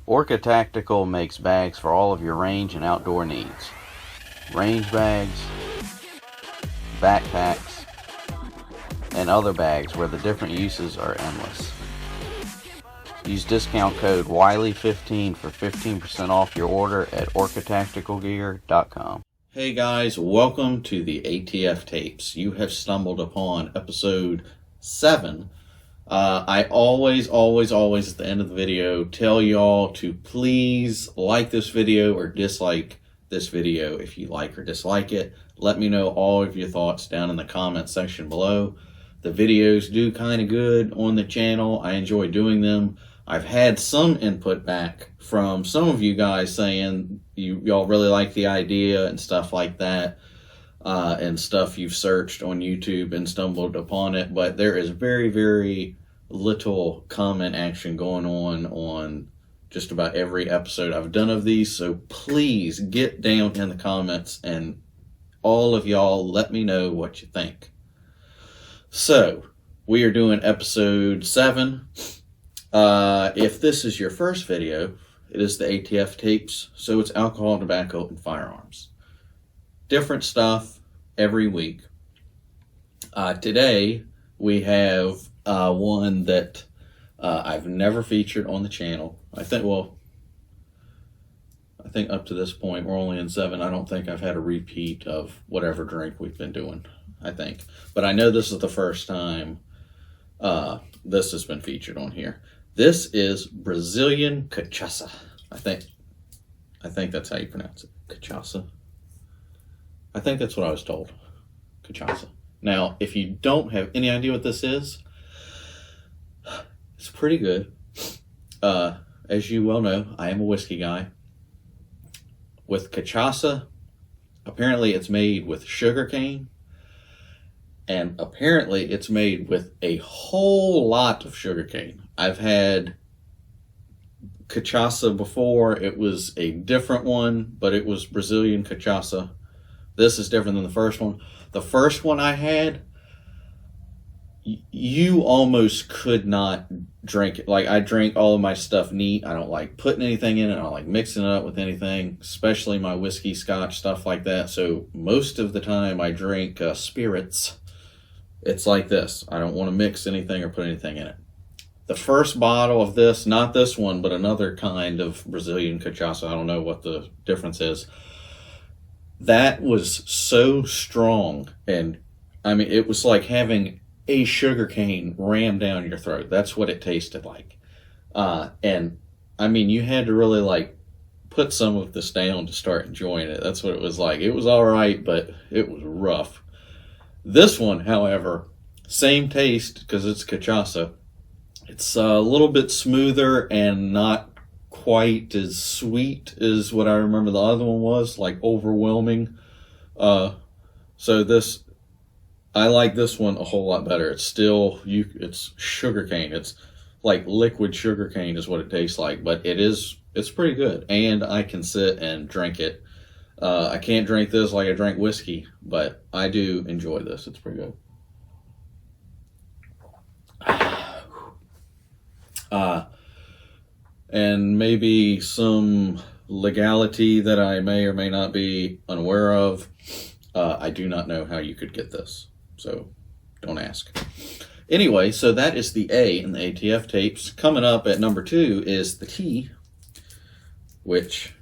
Orca Tactical makes bags for all of your range and outdoor needs. Range bags, backpacks, and other bags where the different uses are endless. Use discount code Wiley15 for 15% off your order at orcatacticalgear.com. Hey guys, welcome to the ATF Tapes. You have stumbled upon episode 7. I always at the end of the video tell y'all to please like this video or dislike this video. If you like or dislike it, let me know all of your thoughts down in the comment section below. The videos do kind of good on the channel. I enjoy doing them. I've had some input back from some of you guys saying y'all really like the idea and stuff like that, and stuff you've searched on YouTube and stumbled upon it, but there is very little comment action going on just about every episode I've done of these, so please get down in the comments and all of y'all let me know what you think. So, we are doing episode 7. If this is your first video, it is the ATF Tapes, so it's alcohol, tobacco, and firearms. Different stuff every week. Today, we have one that I've never featured on the channel. I think up to this point, we're only in 7. I don't think I've had a repeat of whatever drink we've been doing, I think. But I know this is the first time this has been featured on here. This is Brazilian Cachaça. I think that's how you pronounce it. Cachaça. I think that's what I was told. Cachaça. Now, if you don't have any idea what this is, it's pretty good. As you well know, I am a whiskey guy. With Cachaça, apparently it's made with sugarcane, and apparently it's made with a whole lot of sugarcane. I've had Cachaça before. It was a different one, but it was Brazilian Cachaça. This is different than the first one. The first one I had, you almost could not drink it. Like, I drink all of my stuff neat. I don't like putting anything in it. I don't like mixing it up with anything, especially my whiskey, scotch, stuff like that. So most of the time I drink spirits. It's like this. I don't want to mix anything or put anything in it. The first bottle of this, not this one, but another kind of Brazilian Cachaça, I don't know what the difference is. That was so strong, and I mean, it was like having a sugar cane rammed down your throat. That's what it tasted like. And I mean, you had to really like put some of this down to start enjoying it. That's what it was like. It was all right, but it was rough. This one, however, same taste because it's Cachaça. It's a little bit smoother and not quite as sweet as what I remember the other one was, like overwhelming. So this, I like this one a whole lot better. It's still, it's sugarcane. It's like liquid sugarcane is what it tastes like, but it's pretty good. And I can sit and drink it. I can't drink this like I drink whiskey, but I do enjoy this. It's pretty good. And maybe some legality that I may or may not be unaware of. I do not know how you could get this, so don't ask. Anyway, so that is the A in the ATF Tapes. Coming up at number 2 is the T, which,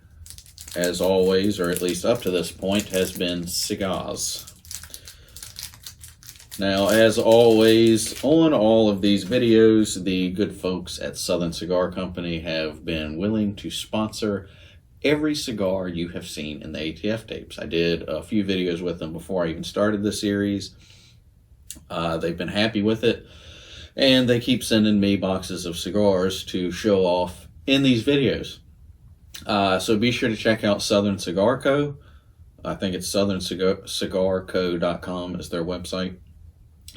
as always, or at least up to this point, has been cigars. Now, as always, on all of these videos, the good folks at Southern Cigar Company have been willing to sponsor every cigar you have seen in the ATF Tapes. I did a few videos with them before I even started the series. They've been happy with it, and they keep sending me boxes of cigars to show off in these videos. So be sure to check out Southern Cigar Co. I think it's southerncigarco.com is their website.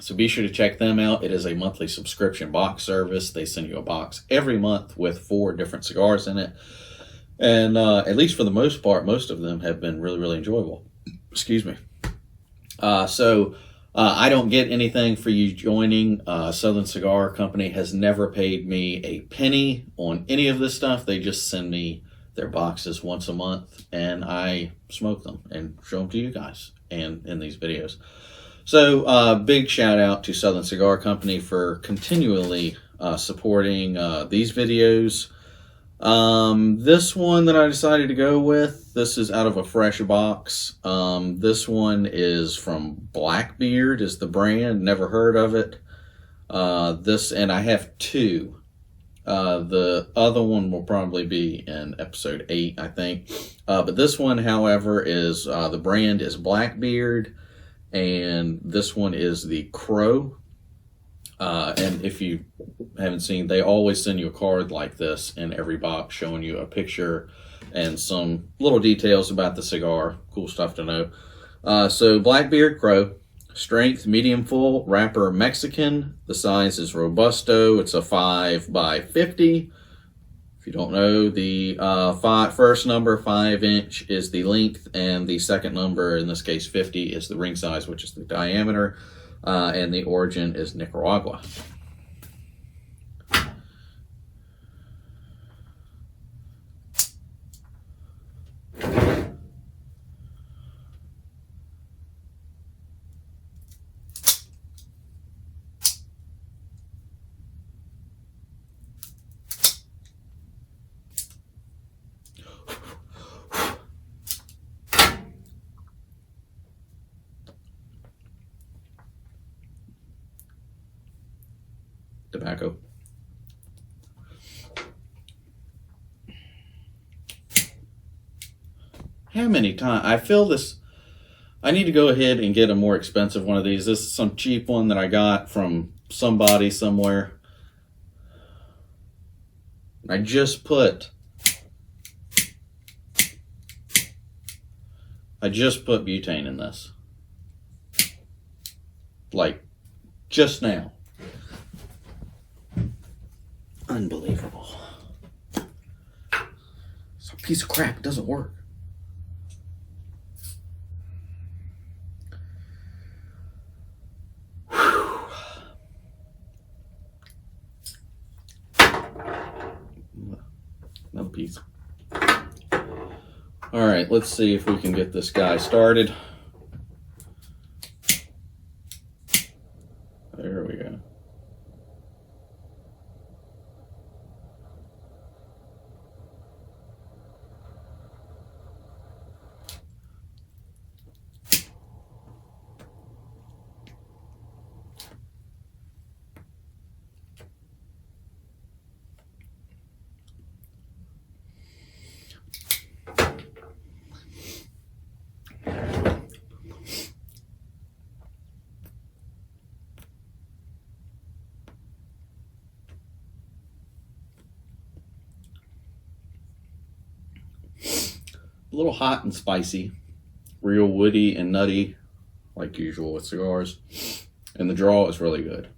So be sure to check them out. It is a monthly subscription box service. They send you a box every month with 4 different cigars in it. And at least for the most part, most of them have been really enjoyable. Excuse me. So I don't get anything for you joining. Southern Cigar Company has never paid me a penny on any of this stuff. They just send me their boxes once a month, and I smoke them and show them to you guys and in these videos. So big shout out to Southern Cigar Company for continually supporting these videos. This one that I decided to go with, this is out of a fresh box. This one is from Blackbeard is the brand, never heard of it. And I have two. The other one will probably be in episode 8, I think. But this one, however, is, the brand is Blackbeard, and this one is the Crow. And if you haven't seen, they always send you a card like this in every box showing you a picture and some little details about the cigar. Cool stuff to know. So Blackbeard Crow, strength medium full, wrapper Mexican. The size is Robusto. It's a 5x50. If you don't know, the first number, 5-inch, is the length, and the second number, in this case 50, is the ring size, which is the diameter. And the origin is Nicaragua. Tobacco. How many times? I feel this. I need to go ahead and get a more expensive one of these. This is some cheap one that I got from somebody somewhere. I just put butane in this. Like, just now. Unbelievable. It's a piece of crap. It doesn't work. Whew. Another piece. All right, let's see if we can get this guy started. There we go. A little hot and spicy, real woody and nutty, like usual with cigars. And the draw is really good.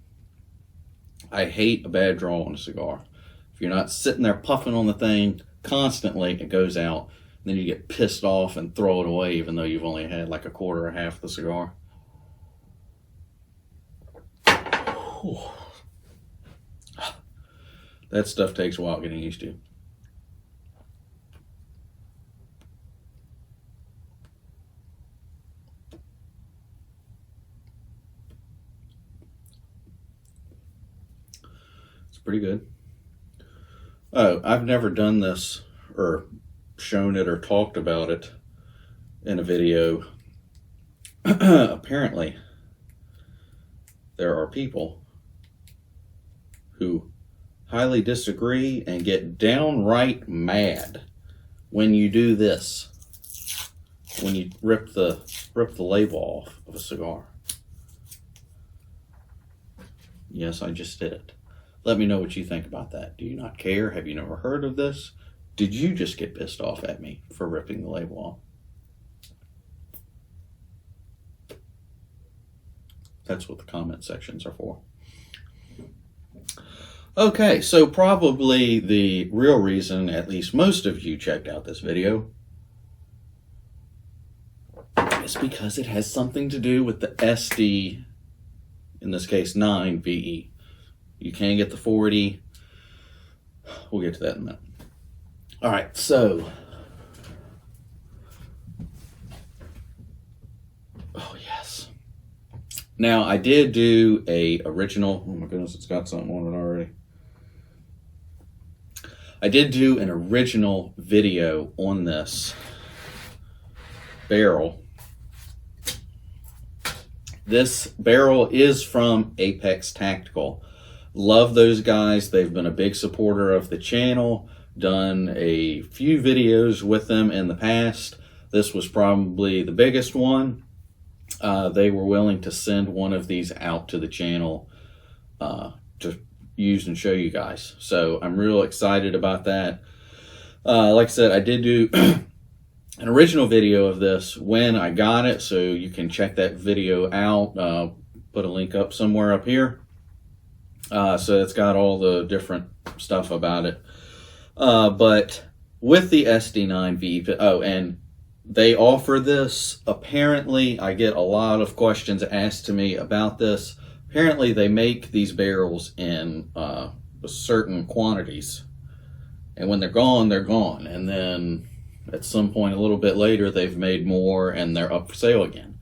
I hate a bad draw on a cigar. If you're not sitting there puffing on the thing constantly, it goes out. And then you get pissed off and throw it away, even though you've only had like a quarter or half the cigar. Whew. That stuff takes a while getting used to. Pretty good. Oh, I've never done this or shown it or talked about it in a video. Apparently, there are people who highly disagree and get downright mad when you do this. When you rip the label off of a cigar. Yes, I just did it. Let me know what you think about that. Do you not care? Have you never heard of this? Did you just get pissed off at me for ripping the label off? That's what the comment sections are for. Okay, so probably the real reason at least most of you checked out this video is because it has something to do with the SD, in this case 9VE. You can get the 40. We'll get to that in a minute. All right, so oh yes. Now I did do a original. Oh my goodness, it's got something on it already. I did do an original video on this barrel. This barrel is from ATF Tactical. Love those guys. They've been a big supporter of the channel. Done a few videos with them in the past. This was probably the biggest one. They were willing to send one of these out to the channel to use and show you guys. So I'm real excited about that. Like I said, I did do an original video of this when I got it, so you can check that video out. Put a link up somewhere up here. So it's got all the different stuff about it. But with the SD9VE, oh, and they offer this. Apparently, I get a lot of questions asked to me about this. Apparently, they make these barrels in certain quantities. And when they're gone, they're gone. And then at some point a little bit later, they've made more and they're up for sale again.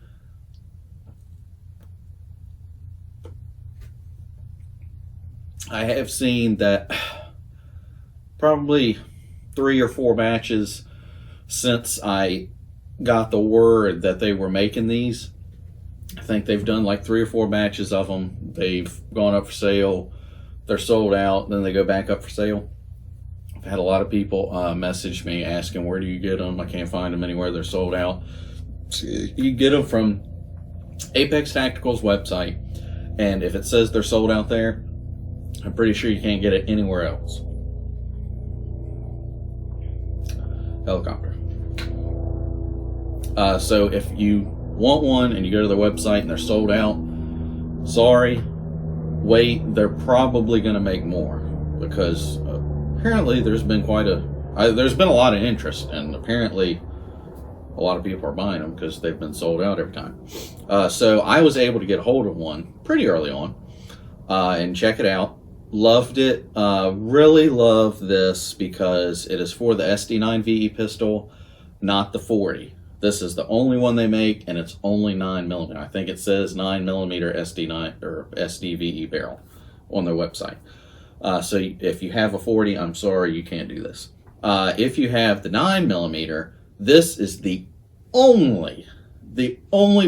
I have seen that probably 3 or 4 batches since I got the word that they were making these. I think they've done like 3 or 4 batches of them. They've gone up for sale. They're sold out. Then they go back up for sale. I've had a lot of people message me asking, where do you get them? I can't find them anywhere. They're sold out. You get them from ATF Tactical's website. And if it says they're sold out there, I'm pretty sure you can't get it anywhere else. Helicopter. So if you want one and you go to their website and they're sold out, sorry, wait, they're probably going to make more, because apparently there's been there's been a lot of interest, and apparently a lot of people are buying them because they've been sold out every time. So I was able to get a hold of one pretty early on and check it out. Loved it. Really love this because it is for the SD9VE pistol, not the 40. This is the only one they make, and it's only 9mm. I think it says 9mm SD9 or SDVE barrel on their website. So if you have a 40, I'm sorry, you can't do this. If you have the 9mm, this is the only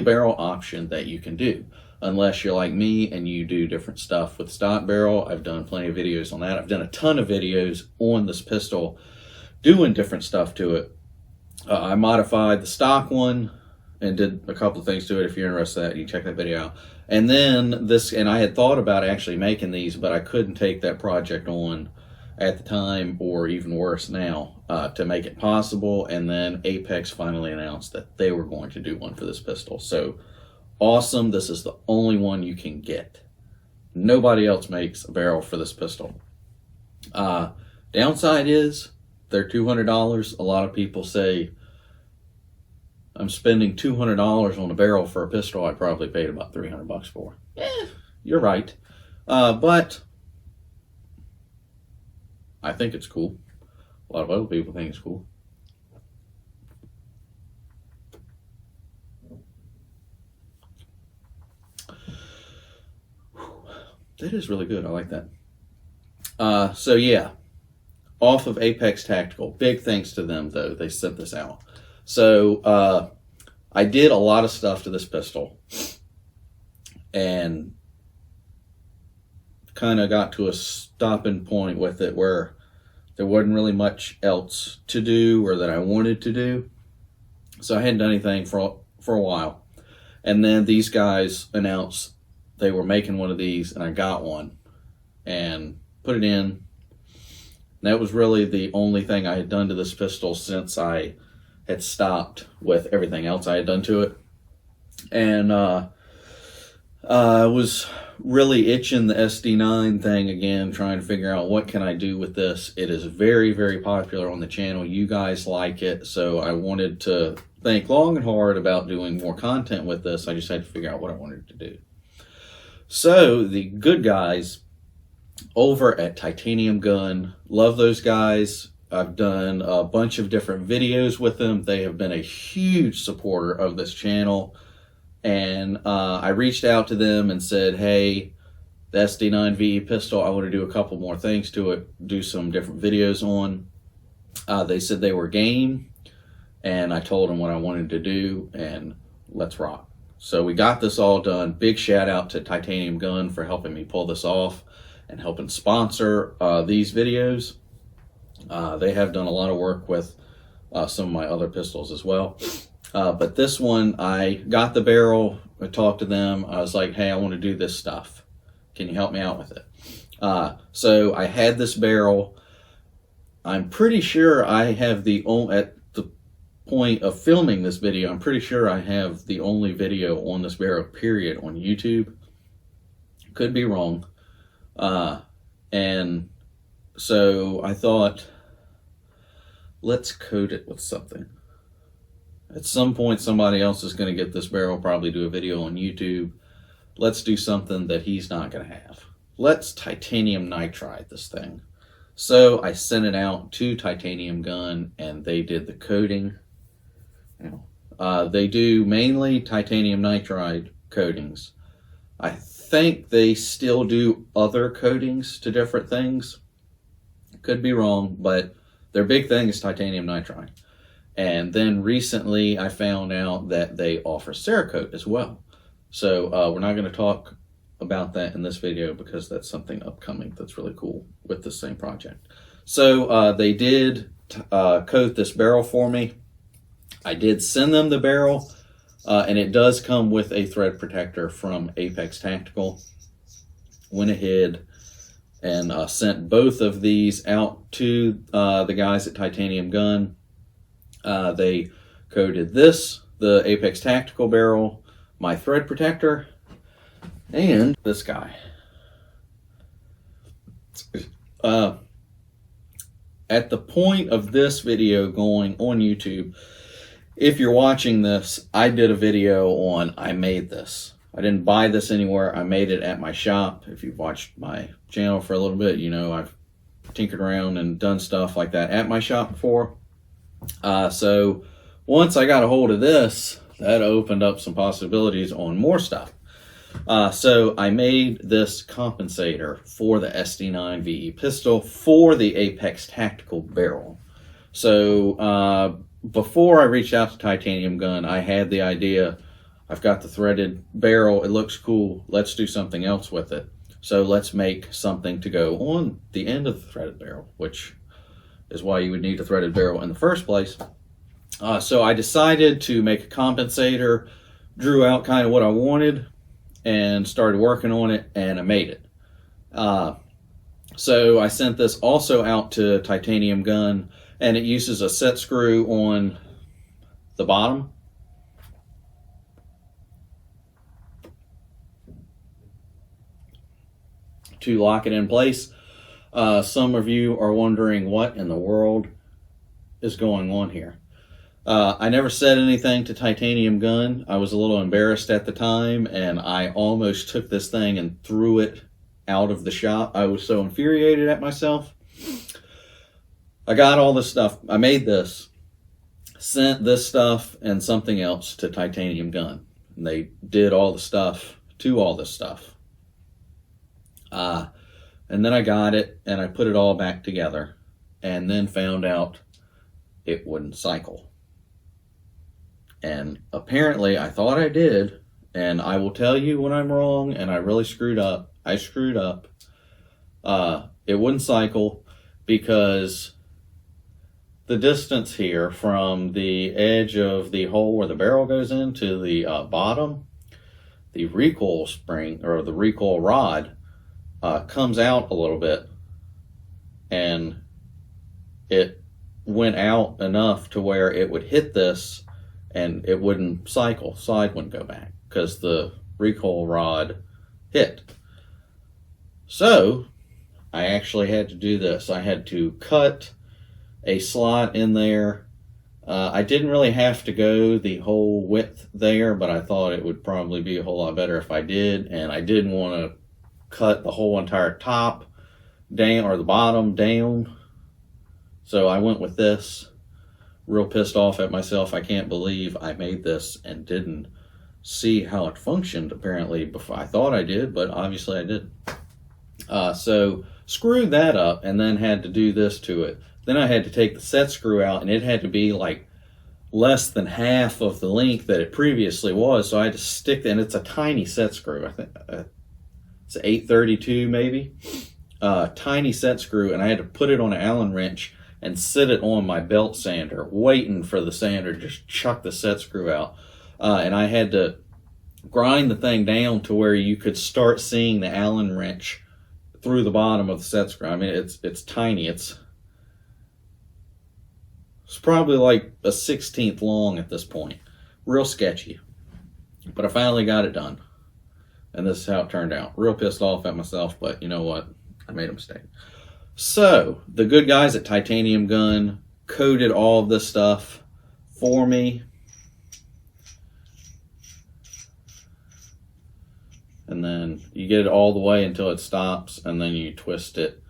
barrel option that you can do. Unless you're like me and you do different stuff with stock barrel. I've done plenty of videos on that. I've done a ton of videos on this pistol doing different stuff to it. I modified the stock one and did a couple of things to it. If you're interested in that, you can check that video out. And then this, and I had thought about actually making these, but I couldn't take that project on at the time, or even worse now, to make it possible. And then Apex finally announced that they were going to do one for this pistol. So awesome. This is the only one you can get. Nobody else makes a barrel for this pistol. Downside is they're $200. A lot of people say, I'm spending $200 on a barrel for a pistol I probably paid about $300 for. You're right. But I think it's cool. A lot of other people think it's cool. That is really good. I like that. So yeah, off of ATF Tactical. Big thanks to them, though. They sent this out. So I did a lot of stuff to this pistol, and kind of got to a stopping point with it where there wasn't really much else to do or that I wanted to do. So I hadn't done anything for a while. And then these guys announced they were making one of these, and I got one and put it in. And that was really the only thing I had done to this pistol since I had stopped with everything else I had done to it. And I was really itching the SD9 thing again, trying to figure out what can I do with this. It is very, very popular on the channel. You guys like it, so I wanted to think long and hard about doing more content with this. I just had to figure out what I wanted to do. So the good guys over at Titanium Gun, love those guys. I've done a bunch of different videos with them. They have been a huge supporter of this channel. And I reached out to them and said, hey, the SD9VE pistol, I want to do a couple more things to it, do some different videos on. They said they were game, and I told them what I wanted to do, and let's rock. So we got this all done. Big shout out to Titanium Gun for helping me pull this off and helping sponsor these videos. They have done a lot of work with some of my other pistols as well. But this one, I got the barrel, I talked to them, I was like, hey, I want to do this stuff. Can you help me out with it? So I had this barrel. I'm pretty sure I have at the point of filming this video, I'm pretty sure I have the only video on this barrel, period, on YouTube. Could be wrong. And so I thought, let's coat it with something. At some point, somebody else is going to get this barrel, probably do a video on YouTube. Let's do something that he's not going to have. Let's titanium nitride this thing. So I sent it out to Titanium Gun, and they did the coating. They do mainly titanium nitride coatings. I think they still do other coatings to different things. Could be wrong, but their big thing is titanium nitride. And then recently I found out that they offer Cerakote as well. So we're not going to talk about that in this video because that's something upcoming that's really cool with the same project. So they did coat this barrel for me. I did send them the barrel, and it does come with a thread protector from Apex Tactical. Went ahead and sent both of these out to the guys at Titanium Gun. They coated this, the Apex Tactical barrel, my thread protector, and this guy. At the point of this video going on YouTube, if you're watching this, I did a video on I made this. I didn't buy this anywhere. I made it at my shop. If you've watched my channel for a little bit, you know I've tinkered around and done stuff like that at my shop before. So once I got a hold of this, that opened up some possibilities on more stuff. So I made this compensator for the SD9VE pistol for the Apex Tactical barrel. So before I reached out to Titanium Gun, I had the idea, I've got the threaded barrel, it looks cool, let's do something else with it. So let's make something to go on the end of the threaded barrel, which is why you would need a threaded barrel in the first place. So I decided to make a compensator, drew out kind of what I wanted, and started working on it, and I made it. So I sent this also out to Titanium Gun, and it uses a set screw on the bottom. To lock it in place. Some of you are wondering what in the world is going on here. I never said anything to Titanium Gun. I was a little embarrassed at the time, and I almost took this thing and threw it out of the shop. I was so infuriated at myself. I got all this stuff. I made this, sent this stuff and something else to Titanium Gun. And they did all the stuff to all this stuff. And then I got it and I put it all back together and then found out it wouldn't cycle. And apparently I thought I did, and I will tell you when I'm wrong and I really screwed up. I screwed up. It wouldn't cycle because the distance here from the edge of the hole where the barrel goes into the bottom, the recoil spring or the recoil rod comes out a little bit, and it went out enough to where it would hit this and it wouldn't cycle, slide wouldn't go back because the recoil rod hit. So I actually had to do this. I had to cut a slot in there I didn't really have to go the whole width there, but I thought it would probably be a whole lot better if I did, and I didn't want to cut the whole entire top down or the bottom down, so I went with this. Real pissed off at myself. I can't believe I made this and didn't see how it functioned apparently before. I thought I did, but obviously I didn't. So screwed that up and then had to do this to it. Then I had to take the set screw out, and it had to be like less than half of the length that it previously was. So I had to stick, and it's a tiny set screw. I think it's 832 maybe. Tiny set screw, and I had to put it on an Allen wrench and sit it on my belt sander, waiting for the sander to just chuck the set screw out. And I had to grind the thing down to where you could start seeing the Allen wrench through the bottom of the set screw. I mean, it's tiny. It's probably like a 1/16 long at this point. Real sketchy. But I finally got it done. And this is how it turned out. Real pissed off at myself, but you know what? I made a mistake. So, the good guys at Titanium Gun coated all of this stuff for me. And then you get it all the way until it stops, and then you twist it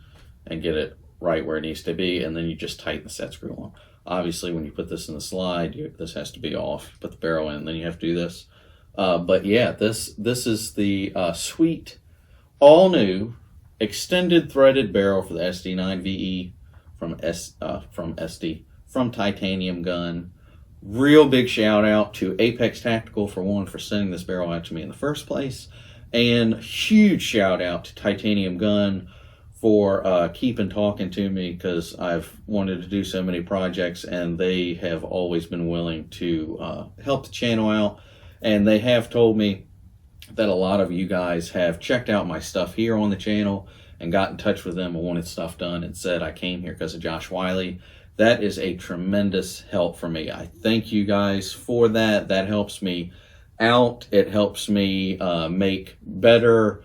and get it right where it needs to be, and then you just tighten the set screw on. Obviously, when you put this in the slide, this has to be off. Put the barrel in, and then you have to do this. But yeah, this is the sweet, all new, extended threaded barrel for the SD9VE from Titanium Gun. Real big shout out to ATF Tactical for sending this barrel out to me in the first place, and huge shout out to Titanium Gun for keeping talking to me, because I've wanted to do so many projects, and they have always been willing to help the channel out. And they have told me that a lot of you guys have checked out my stuff here on the channel and got in touch with them and wanted stuff done and said I came here because of Josh Wiley. That is a tremendous help for me. I thank you guys for that. That helps me out. It helps me make better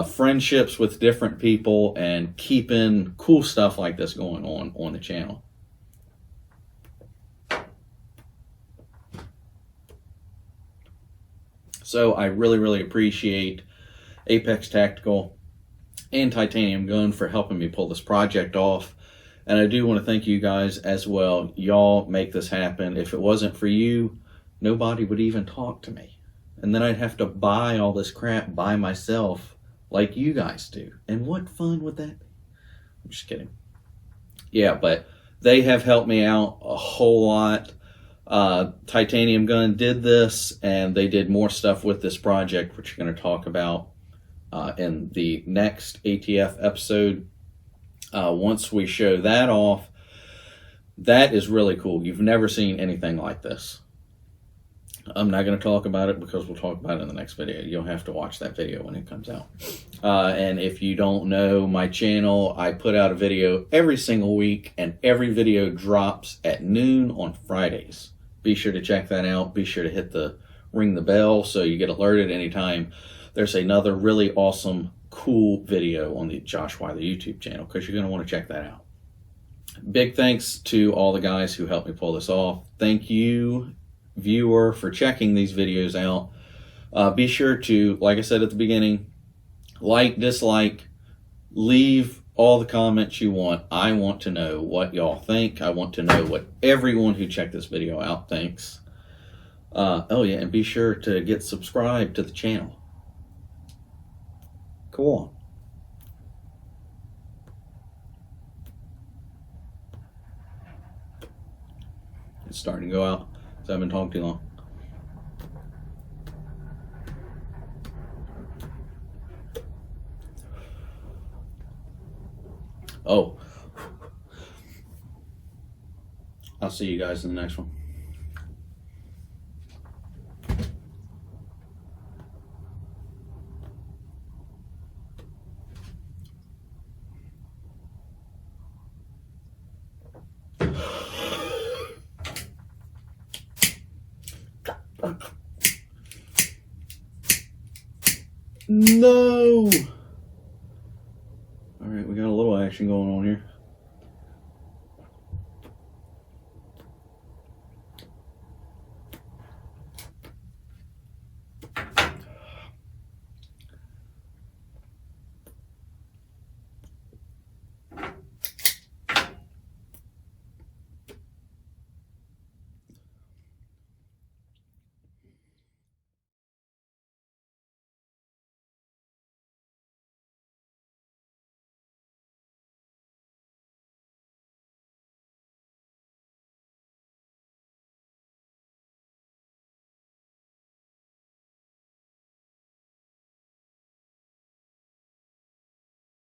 friendships with different people and keeping cool stuff like this going on the channel. So I really, really appreciate ATF Tactical and Titanium Gun for helping me pull this project off. And I do want to thank you guys as well. Y'all make this happen. If it wasn't for you, nobody would even talk to me. And then I'd have to buy all this crap by myself like you guys do. And what fun would that be? I'm just kidding. Yeah, but they have helped me out a whole lot. Titanium Gun did this, and they did more stuff with this project, which you're going to talk about in the next ATF episode. Once we show that off, that is really cool. You've never seen anything like this. I'm not going to talk about it because we'll talk about it in the next video. You'll have to watch that video when it comes out. And if you don't know my channel, I put out a video every single week, and every video drops at noon on Fridays. Be sure to check that out. Be sure to ring the bell so you get alerted anytime there's another really awesome, cool video on the Josh Wiley YouTube channel, because you're going to want to check that out. Big thanks to all the guys who helped me pull this off. Thank you, viewer, for checking these videos out. Be sure to, like I said at the beginning, like, dislike, leave all the comments you want. I want to know what y'all think. I want to know what everyone who checked this video out thinks. Oh yeah, and be sure to get subscribed to the channel. Go on. It's starting to go out, so I've been talking too long. Oh, I'll see you guys in the next one. No! All right, we got a little action going on here.